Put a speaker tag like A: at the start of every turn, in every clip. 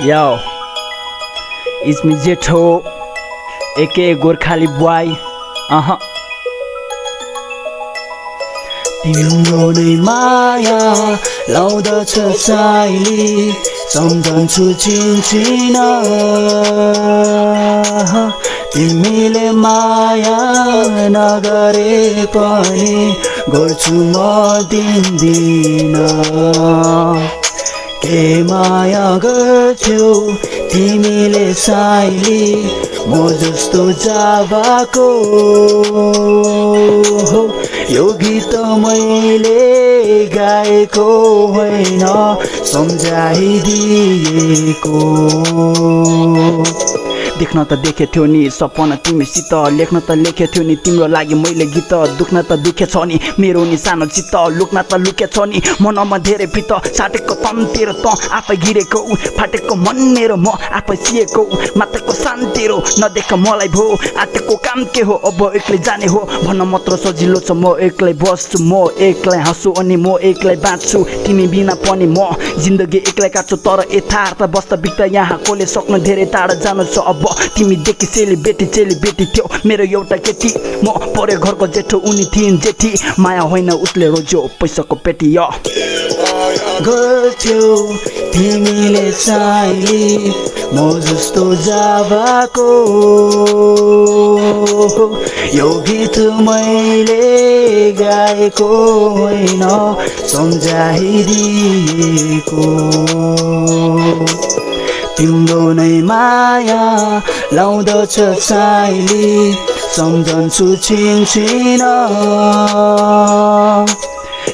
A: Yo, it's me Jetho, aka Gorkhali boy.
B: तिम्रो नै माया लाउँदछ साइली सम्झन्छु चिन्चिन तिमीले माया नगरे पनि गर्छु म दिन्दिन के माया गर्थ्यौ तिमीले साइली म जस्तो जाबाको यो गीत मैले गाएको होइन सम्झाइदिएको
A: देख्न त देखे थियो नि सपना तिमीसित लेख्न त लेखे थियो नि तिम्रो लागि मैले गीत दुख्न त दुखेछ नि मेरो नि सानो चित्त लुक्न त लुकेछ नि मनमा धेरै पित साटेको तन तेरो त आफै गिरेको फाटेको मन मेरो म आफै सिएको मातेको सान तेरो नदेख मलाई भो आटेको काम के हो अब एक्लै जाने हो भन्न मात्र सजिलो छ म एक्लै बस्छु म एक्लै हाँस्छु अनि म एक्लै बाँच्छु तिमी बिना पनि म जिन्दगी एक्लै काट्छु तर यथार्थ वास्तविकता यहाँ कोले सक्नु धेरै टाढा जानु छ अब तिमी देखि सेलिब्रेटी थियो मेरो एउटा केटी म परे घरको जेठो उनी थिइन् जेठी माया होइन उसले रोज्यो पैसाको पेटी
B: गर्थ्यौ तिमीले साइली म जस्तो जाबाको यो गीत मैले गाएको होइन सम्झाइदिएको तिम्रो नै माया लाउँदछ साइली सम्झन्छु छिनछिन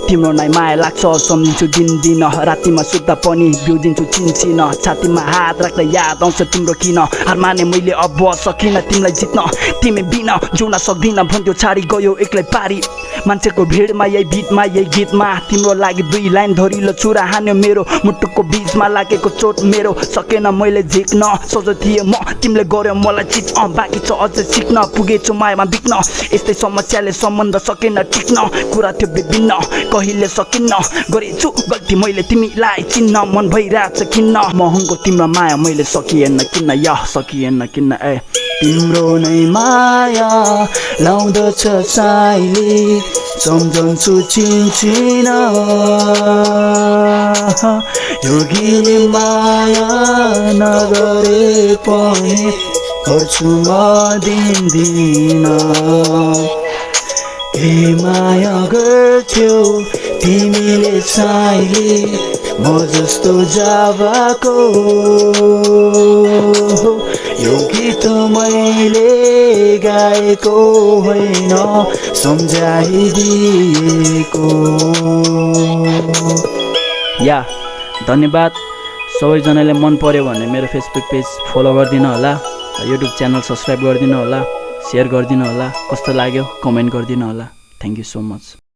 A: तिम्रो नै माया लाग्छ सम्झिन्छु दिन रातिमा सुत्दा पनि बिउजिन्छु चिन्चिन छातीमा हात राख्दा याद आउँछ तिम्रो किन हार माने मैले अब सकिन तिमीलाई जित्न तिमी बिना जिउन सक्दिन भन्थ्यो छाडी गयो एक्लै पारी मान्छेको भिडमा यही बिटमा यही गीतमा तिम्रो लागि 2 लाइन धरिलो छुरा हान्यो मेरो मुटुको बीचमा लागेको चोट मेरो सकेन मैले झिक्न सोझो थिएँ म तिमीले गर्यो मलाई चिट बाँकी छ अझै सिक्न पुगेछु मायामा बिक्न यस्तै समस्याले सम्बन्ध सकेन टिक्न कुरा थियो विभिन्न कहिले सकिन्न गरेछु गल्ती मैले तिमीलाई चिन्न मन भइरहेछ किन्न महँगो तिम्रो माया मैले सकिएन किन्न ए
B: तिम्रो नै माया लाउँदछ साइली सम्झन्छु चिन्चिन यो गीत माया नगरे पनि गर्छु म दिन्दिन के माया गर्थ्यौ तिमीले साइली म जस्तो जाबाको यो गीत मैले गाएको होइन सम्झाइदिएको
A: धन्यवाद सबैजनाले मन पर्यो भने मेरो फेसबुक पेज फलो गरिदिनु होला युट्युब च्यानल सब्सक्राइब गरिदिनु होला शेयर गरिदिनु होला कस्तो लाग्यो कमेन्ट गरिदिनु होला थ्याङ्क यू सो मच